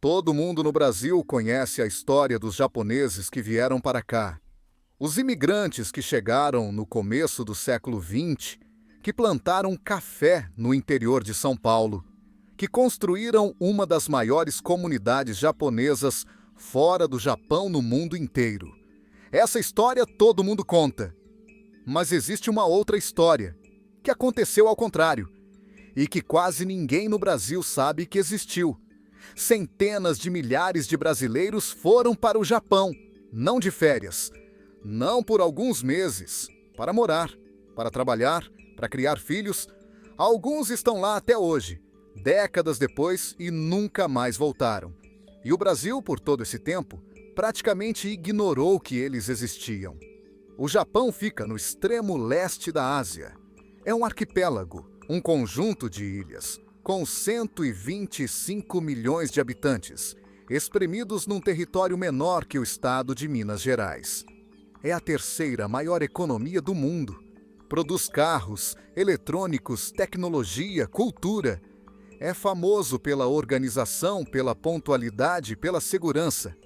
Todo mundo no Brasil conhece a história dos japoneses que vieram para cá. Os imigrantes que chegaram no começo do século XX, que plantaram café no interior de São Paulo, que construíram uma das maiores comunidades japonesas fora do Japão no mundo inteiro. Essa história todo mundo conta. Mas existe uma outra história, que aconteceu ao contrário, e que quase ninguém no Brasil sabe que existiu. Centenas de milhares de brasileiros foram para o Japão, não de férias, não por alguns meses, para morar, para trabalhar, para criar filhos. Alguns estão lá até hoje, décadas depois, e nunca mais voltaram. E o Brasil, por todo esse tempo, praticamente ignorou que eles existiam. O Japão fica no extremo leste da Ásia. É um arquipélago, um conjunto de ilhas, com 125 milhões de habitantes, espremidos num território menor que o estado de Minas Gerais. É a terceira maior economia do mundo. Produz carros, eletrônicos, tecnologia, cultura. É famoso pela organização, pela pontualidade, pela segurança.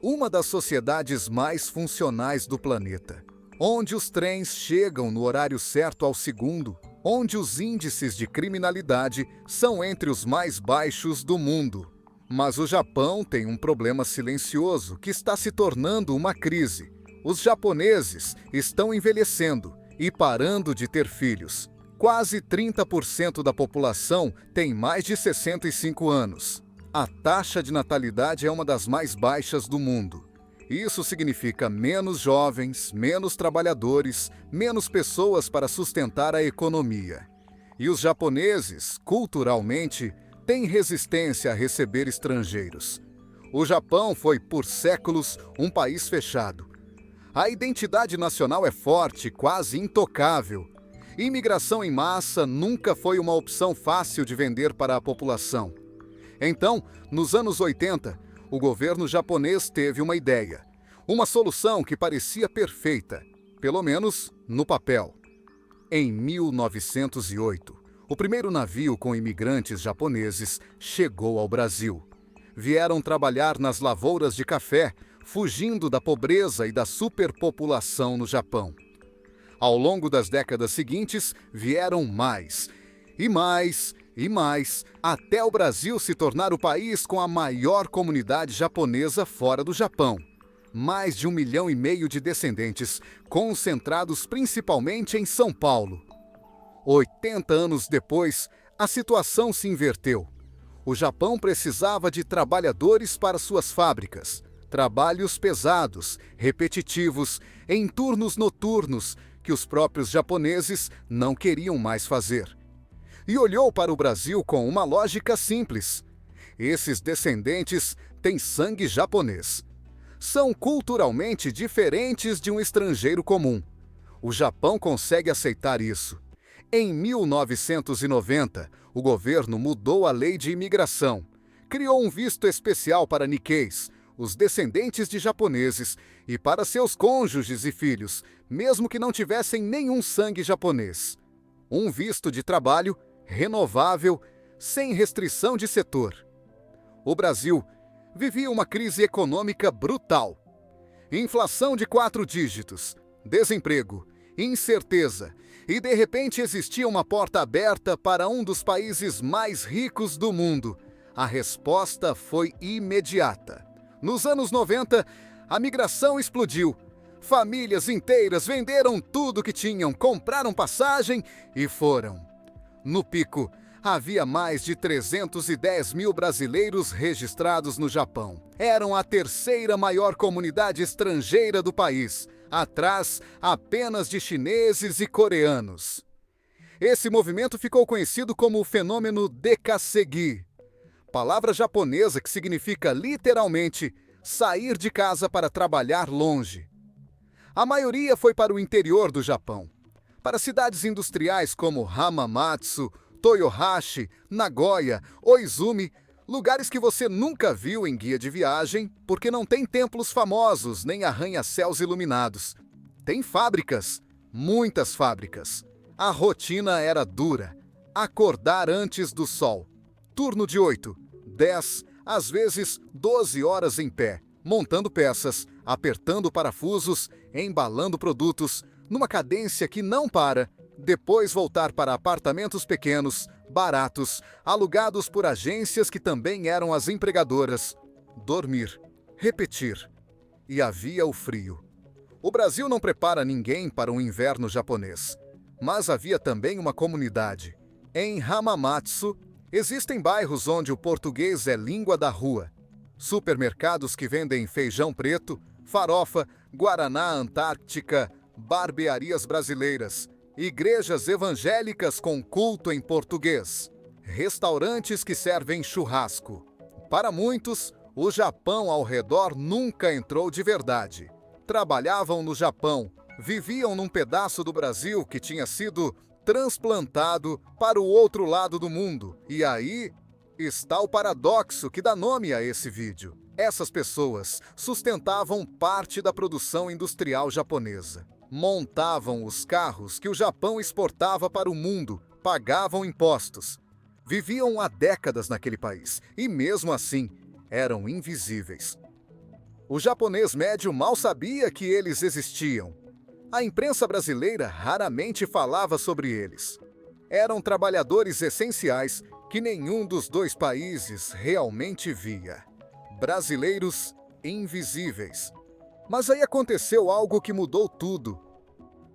Uma das sociedades mais funcionais do planeta, onde os trens chegam no horário certo ao segundo, onde os índices de criminalidade são entre os mais baixos do mundo. Mas o Japão tem um problema silencioso que está se tornando uma crise. Os japoneses estão envelhecendo e parando de ter filhos. Quase 30% da população tem mais de 65 anos. A taxa de natalidade é uma das mais baixas do mundo. Isso significa menos jovens, menos trabalhadores, menos pessoas para sustentar a economia. E os japoneses, culturalmente, têm resistência a receber estrangeiros. O Japão foi, por séculos, um país fechado. A identidade nacional é forte, quase intocável. Imigração em massa nunca foi uma opção fácil de vender para a população. Então, nos anos 80, o governo japonês teve uma ideia. Uma solução que parecia perfeita, pelo menos no papel. Em 1908, o primeiro navio com imigrantes japoneses chegou ao Brasil. Vieram trabalhar nas lavouras de café, fugindo da pobreza e da superpopulação no Japão. Ao longo das décadas seguintes, vieram mais, e mais, e mais, até o Brasil se tornar o país com a maior comunidade japonesa fora do Japão. Mais de 1,5 milhão de descendentes, concentrados principalmente em São Paulo. 80 anos depois, a situação se inverteu. O Japão precisava de trabalhadores para suas fábricas. Trabalhos pesados, repetitivos, em turnos noturnos, que os próprios japoneses não queriam mais fazer. E olhou para o Brasil com uma lógica simples. Esses descendentes têm sangue japonês. São culturalmente diferentes de um estrangeiro comum. O Japão consegue aceitar isso. Em 1990, o governo mudou a lei de imigração. Criou um visto especial para Nikkeis, os descendentes de japoneses, e para seus cônjuges e filhos, mesmo que não tivessem nenhum sangue japonês. Um visto de trabalho renovável, sem restrição de setor. O Brasil vivia uma crise econômica brutal. Inflação de 4 dígitos, desemprego, incerteza, e de repente existia uma porta aberta para um dos países mais ricos do mundo. A resposta foi imediata. Nos anos 90, a migração explodiu. Famílias inteiras venderam tudo que tinham, compraram passagem e foram. No pico, havia mais de 310 mil brasileiros registrados no Japão. Eram a terceira maior comunidade estrangeira do país, atrás apenas de chineses e coreanos. Esse movimento ficou conhecido como o fenômeno Dekasegi, palavra japonesa que significa literalmente sair de casa para trabalhar longe. A maioria foi para o interior do Japão, para cidades industriais como Hamamatsu, Toyohashi, Nagoya, Oizumi, lugares que você nunca viu em guia de viagem porque não tem templos famosos nem arranha-céus iluminados. Tem fábricas, muitas fábricas. A rotina era dura. Acordar antes do sol. Turno de 8, 10 às vezes 12 horas em pé, montando peças, apertando parafusos, embalando produtos, numa cadência que não para, depois voltar para apartamentos pequenos, baratos, alugados por agências que também eram as empregadoras, dormir, repetir. E havia o frio. O Brasil não prepara ninguém para um inverno japonês, mas havia também uma comunidade. Em Hamamatsu, existem bairros onde o português é língua da rua. Supermercados que vendem feijão preto, farofa, guaraná antártica, barbearias brasileiras, igrejas evangélicas com culto em português, restaurantes que servem churrasco. Para muitos, o Japão ao redor nunca entrou de verdade. Trabalhavam no Japão, viviam num pedaço do Brasil que tinha sido transplantado para o outro lado do mundo. E aí está o paradoxo que dá nome a esse vídeo. Essas pessoas sustentavam parte da produção industrial japonesa. Montavam os carros que o Japão exportava para o mundo, pagavam impostos. Viviam há décadas naquele país e, mesmo assim, eram invisíveis. O japonês médio mal sabia que eles existiam. A imprensa brasileira raramente falava sobre eles. Eram trabalhadores essenciais que nenhum dos dois países realmente via. Brasileiros invisíveis. Mas aí aconteceu algo que mudou tudo.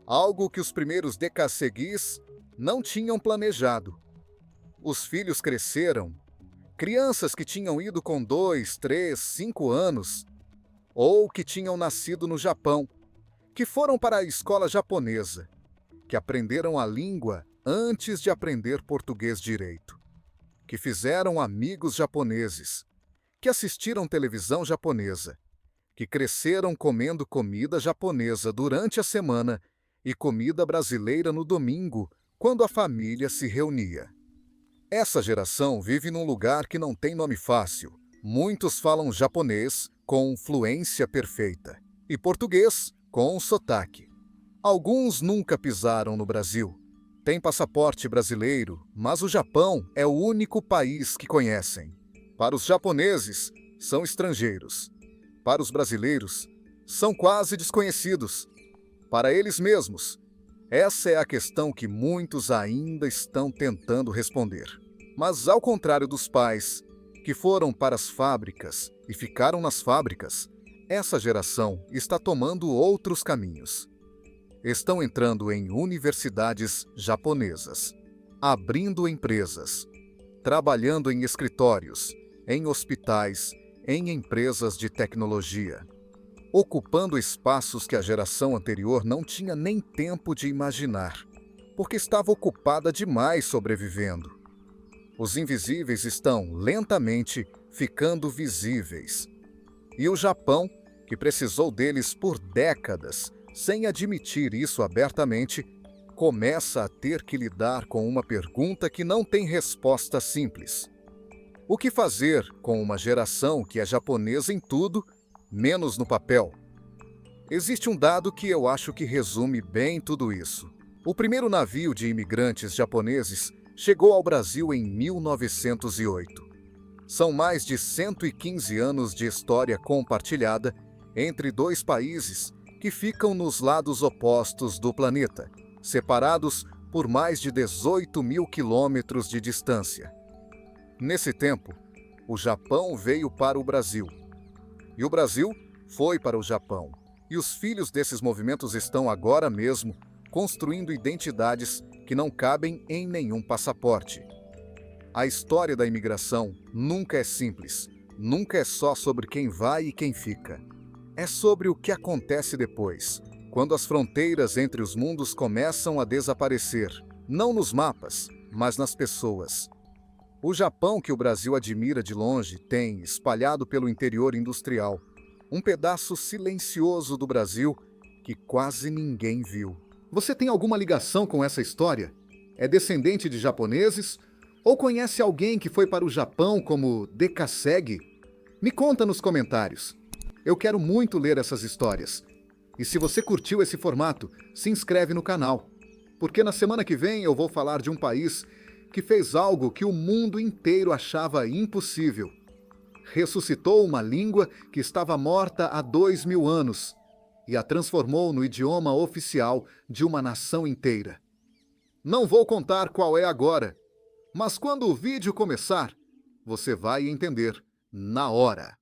Algo que os primeiros decasseguis não tinham planejado. Os filhos cresceram. Crianças que tinham ido com 2, 3, 5 anos, ou que tinham nascido no Japão, que foram para a escola japonesa, que aprenderam a língua antes de aprender português direito, que fizeram amigos japoneses, que assistiram televisão japonesa, que cresceram comendo comida japonesa durante a semana e comida brasileira no domingo, quando a família se reunia. Essa geração vive num lugar que não tem nome fácil. Muitos falam japonês com fluência perfeita e português com sotaque. Alguns nunca pisaram no Brasil. Têm passaporte brasileiro, mas o Japão é o único país que conhecem. Para os japoneses, são estrangeiros. Para os brasileiros, são quase desconhecidos. Para eles mesmos, essa é a questão que muitos ainda estão tentando responder. Mas ao contrário dos pais, que foram para as fábricas e ficaram nas fábricas, essa geração está tomando outros caminhos. Estão entrando em universidades japonesas, abrindo empresas, trabalhando em escritórios, em hospitais, em empresas de tecnologia, ocupando espaços que a geração anterior não tinha nem tempo de imaginar, porque estava ocupada demais sobrevivendo. Os invisíveis estão, lentamente, ficando visíveis. E o Japão, que precisou deles por décadas, sem admitir isso abertamente, começa a ter que lidar com uma pergunta que não tem resposta simples. O que fazer com uma geração que é japonesa em tudo, menos no papel? Existe um dado que eu acho que resume bem tudo isso. O primeiro navio de imigrantes japoneses chegou ao Brasil em 1908. São mais de 115 anos de história compartilhada entre dois países que ficam nos lados opostos do planeta, separados por mais de 18 mil quilômetros de distância. Nesse tempo, o Japão veio para o Brasil. E o Brasil foi para o Japão. E os filhos desses movimentos estão agora mesmo construindo identidades que não cabem em nenhum passaporte. A história da imigração nunca é simples, nunca é só sobre quem vai e quem fica. É sobre o que acontece depois, quando as fronteiras entre os mundos começam a desaparecer, não nos mapas, mas nas pessoas. O Japão que o Brasil admira de longe tem, espalhado pelo interior industrial, um pedaço silencioso do Brasil que quase ninguém viu. Você tem alguma ligação com essa história? É descendente de japoneses? Ou conhece alguém que foi para o Japão como decassegue? Me conta nos comentários. Eu quero muito ler essas histórias. E se você curtiu esse formato, se inscreve no canal. Porque na semana que vem eu vou falar de um país que fez algo que o mundo inteiro achava impossível. ressuscitou uma língua que estava morta há 2000 anos e a transformou no idioma oficial de uma nação inteira. Não vou contar qual é agora, mas quando o vídeo começar, você vai entender na hora.